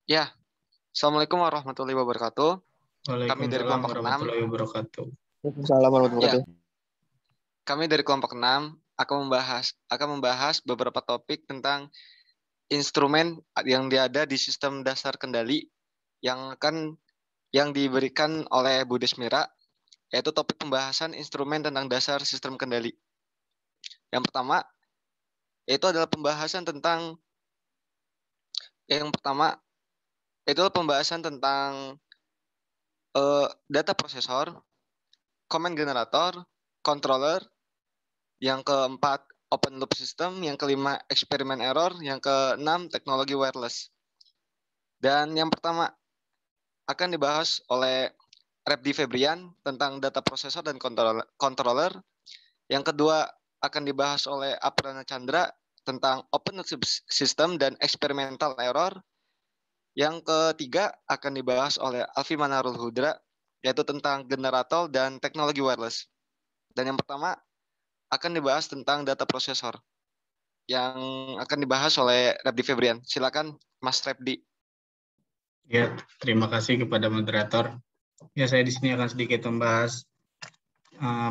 Ya, Assalamualaikum warahmatullahi wabarakatuh. Kami dari Waalaikumsalam kelompok 6. warahmatullahi wabarakatuh. Waalaikumsalam warahmatullahi Ya, wabarakatuh. kami dari kelompok 6 akan membahas beberapa topik tentang instrumen yang ada di sistem dasar kendali yang diberikan oleh Bu Desmira, yaitu topik pembahasan instrumen tentang dasar sistem kendali. Yang pertama, yaitu adalah pembahasan tentang data prosesor, command generator, controller. Yang keempat, open loop system. Yang kelima, eksperimen error. Yang keenam, teknologi wireless. Dan yang pertama akan dibahas oleh Repdi Febrian tentang data processor dan controller. Yang kedua akan dibahas oleh Aprana Chandra tentang open loop system dan experimental error. Yang ketiga akan dibahas oleh Alfi Manarul Hudra, yaitu tentang generator dan teknologi wireless. Dan yang pertama akan dibahas tentang data processor yang akan dibahas oleh Repdi Febrian. Silakan Mas Repdi. Ya, terima kasih kepada moderator. Ya, saya di sini akan sedikit membahas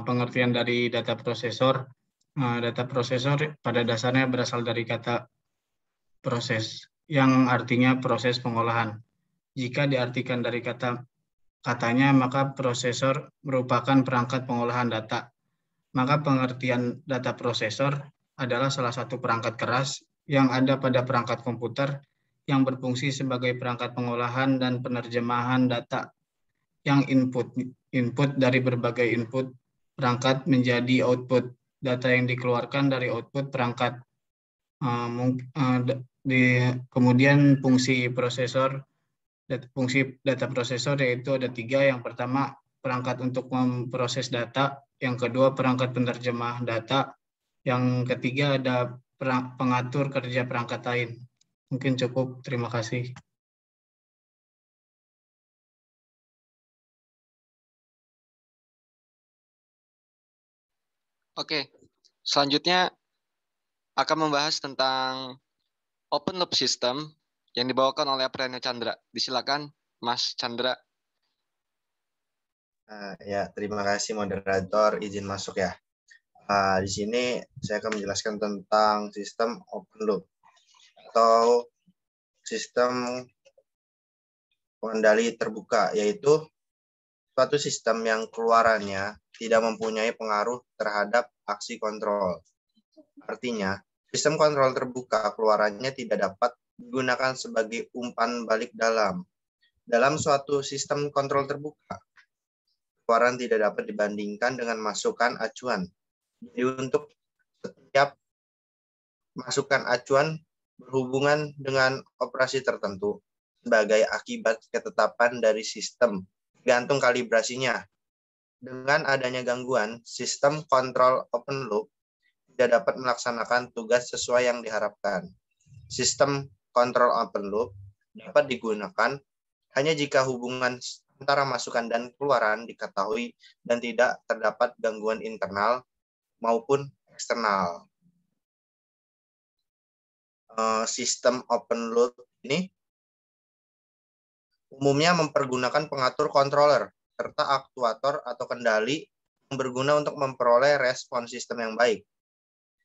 pengertian dari data prosesor. Data prosesor pada dasarnya berasal dari kata proses, yang artinya proses pengolahan. Jika diartikan dari katanya, maka prosesor merupakan perangkat pengolahan data. Maka pengertian data prosesor adalah salah satu perangkat keras yang ada pada perangkat komputer yang berfungsi sebagai perangkat pengolahan dan penerjemahan data yang input dari berbagai input perangkat menjadi output. Data yang dikeluarkan dari output perangkat. Kemudian fungsi data prosesor yaitu ada 3. Yang pertama, perangkat untuk memproses data. Yang kedua, perangkat penerjemah data. Yang ketiga, ada pengatur kerja perangkat lain. Mungkin cukup. Terima kasih. Oke, selanjutnya akan membahas tentang open loop system yang dibawakan oleh Aprana Chandra. Disilakan Mas Chandra. Ya, terima kasih moderator, izin masuk ya. Di sini saya akan menjelaskan tentang sistem open loop atau sistem pengendali terbuka, yaitu suatu sistem yang keluarannya tidak mempunyai pengaruh terhadap aksi kontrol. Artinya, sistem kontrol terbuka keluarannya tidak dapat digunakan sebagai umpan balik dalam. Dalam suatu sistem kontrol terbuka, keluaran tidak dapat dibandingkan dengan masukan acuan. Jadi untuk setiap masukan acuan berhubungan dengan operasi tertentu sebagai akibat ketetapan dari sistem, gantung kalibrasinya. Dengan adanya gangguan, sistem kontrol open loop tidak dapat melaksanakan tugas sesuai yang diharapkan. Sistem kontrol open loop dapat digunakan hanya jika hubungan antara masukan dan keluaran diketahui dan tidak terdapat gangguan internal maupun eksternal. Sistem open loop ini umumnya mempergunakan pengatur controller serta aktuator atau kendali yang berguna untuk memperoleh respon sistem yang baik.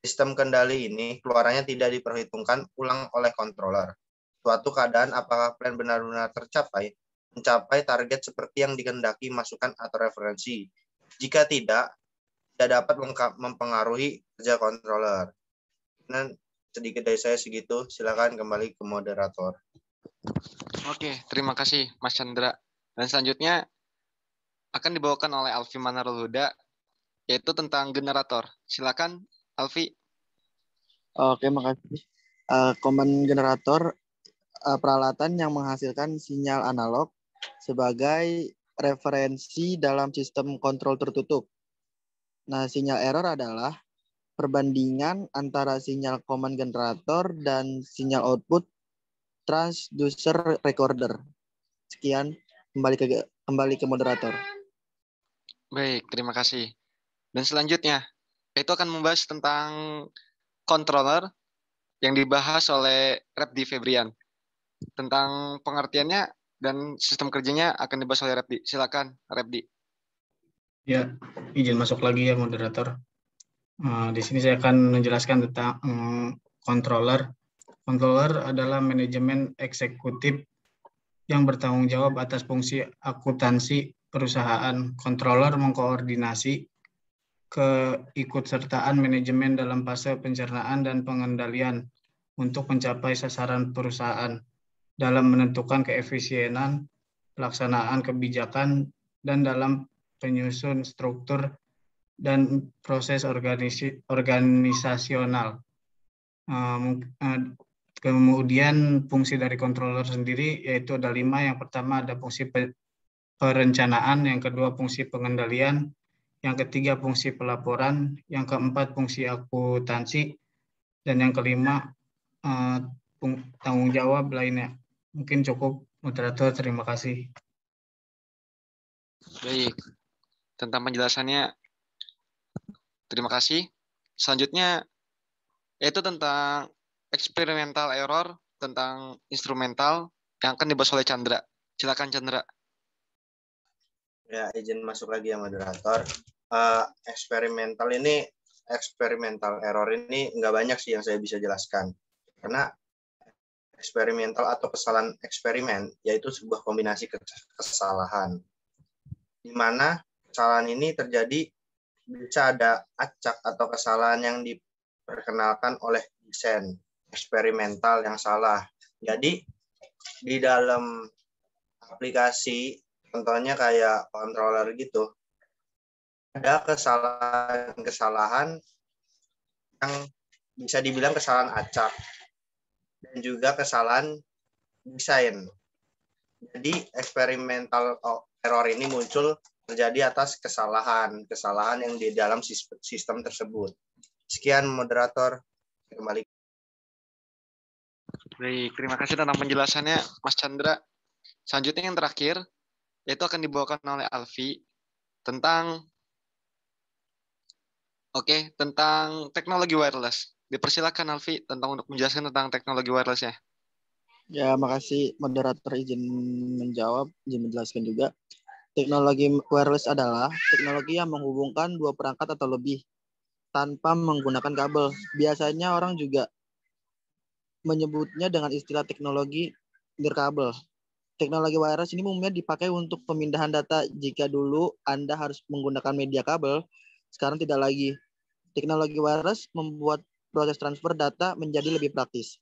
Sistem kendali ini keluarannya tidak diperhitungkan ulang oleh controller. Suatu keadaan apakah plan benar-benar mencapai target seperti yang dikehendaki masukan atau referensi. Jika tidak dapat mempengaruhi kerja controller. Dan sedikit dari saya segitu, silakan kembali ke moderator. Oke, terima kasih Mas Chandra. Dan selanjutnya akan dibawakan oleh Alfi Manarul Huda, yaitu tentang generator. Silakan Alfi. Oke, makasih. Command generator peralatan yang menghasilkan sinyal analog sebagai referensi dalam sistem kontrol tertutup. Nah, sinyal error adalah perbandingan antara sinyal command generator dan sinyal output transducer recorder. Sekian, kembali ke moderator. Baik, terima kasih. Dan selanjutnya, itu akan membahas tentang controller yang dibahas oleh Repdi Febrian. Tentang pengertiannya dan sistem kerjanya akan dibahas oleh Repdi. Silakan, Repdi. Ya, izin masuk lagi ya moderator. Di sini saya akan menjelaskan tentang controller. Controller adalah manajemen eksekutif yang bertanggung jawab atas fungsi akuntansi perusahaan. Controller mengkoordinasi keikutsertaan manajemen dalam fase pencernaan dan pengendalian untuk mencapai sasaran perusahaan dalam menentukan keefisienan pelaksanaan kebijakan dan dalam penyusun struktur dan proses organisasional. Kemudian fungsi dari controller sendiri yaitu ada 5. Yang pertama ada fungsi perencanaan, yang kedua fungsi pengendalian, yang ketiga fungsi pelaporan, yang keempat fungsi akuntansi, dan yang kelima tanggung jawab lainnya. Mungkin cukup, moderator. Terima kasih. Baik, tentang penjelasannya terima kasih. Selanjutnya yaitu tentang experimental error, tentang instrumental yang akan dibahas oleh Chandra. Silakan Chandra. Ya, izin masuk lagi ya moderator. Eksperimental error ini nggak banyak sih yang saya bisa jelaskan. Karena eksperimental atau kesalahan eksperimen yaitu sebuah kombinasi kesalahan. Di mana kesalahan ini terjadi bisa ada acak atau kesalahan yang diperkenalkan oleh desain eksperimental yang salah. Jadi di dalam aplikasi contohnya kayak controller gitu, ada kesalahan-kesalahan yang bisa dibilang kesalahan acak dan juga kesalahan desain. Jadi eksperimental error ini muncul terjadi atas kesalahan yang di dalam sistem tersebut. Sekian moderator, kembali. Baik, terima kasih tentang penjelasannya Mas Chandra. Selanjutnya yang terakhir yaitu akan dibawakan oleh Alfi tentang tentang teknologi wireless. Dipersilakan Alfi untuk menjelaskan tentang teknologi wireless-nya. Ya, makasih moderator izin menjelaskan juga. Teknologi wireless adalah teknologi yang menghubungkan dua perangkat atau lebih tanpa menggunakan kabel. Biasanya orang juga menyebutnya dengan istilah teknologi nirkabel. Teknologi wireless ini umumnya dipakai untuk pemindahan data. Jika dulu Anda harus menggunakan media kabel, sekarang tidak lagi. Teknologi wireless membuat proses transfer data menjadi lebih praktis.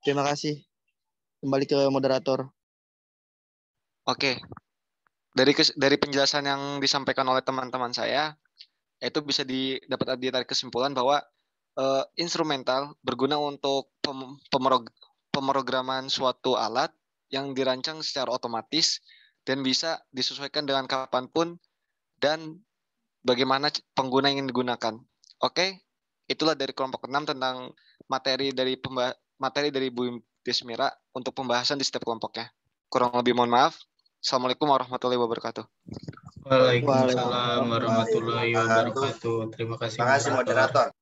Terima kasih. Kembali ke moderator. Oke. Dari penjelasan yang disampaikan oleh teman-teman saya, itu bisa dapat ditarik kesimpulan bahwa instrumental berguna untuk pemrograman suatu alat yang dirancang secara otomatis dan bisa disesuaikan dengan kapanpun dan bagaimana pengguna ingin digunakan. Oke, itulah dari kelompok 6 tentang materi dari Bu Desmira untuk pembahasan di setiap kelompoknya. Kurang lebih mohon maaf. Assalamualaikum warahmatullahi wabarakatuh. Waalaikumsalam warahmatullahi wabarakatuh. Terima kasih moderator.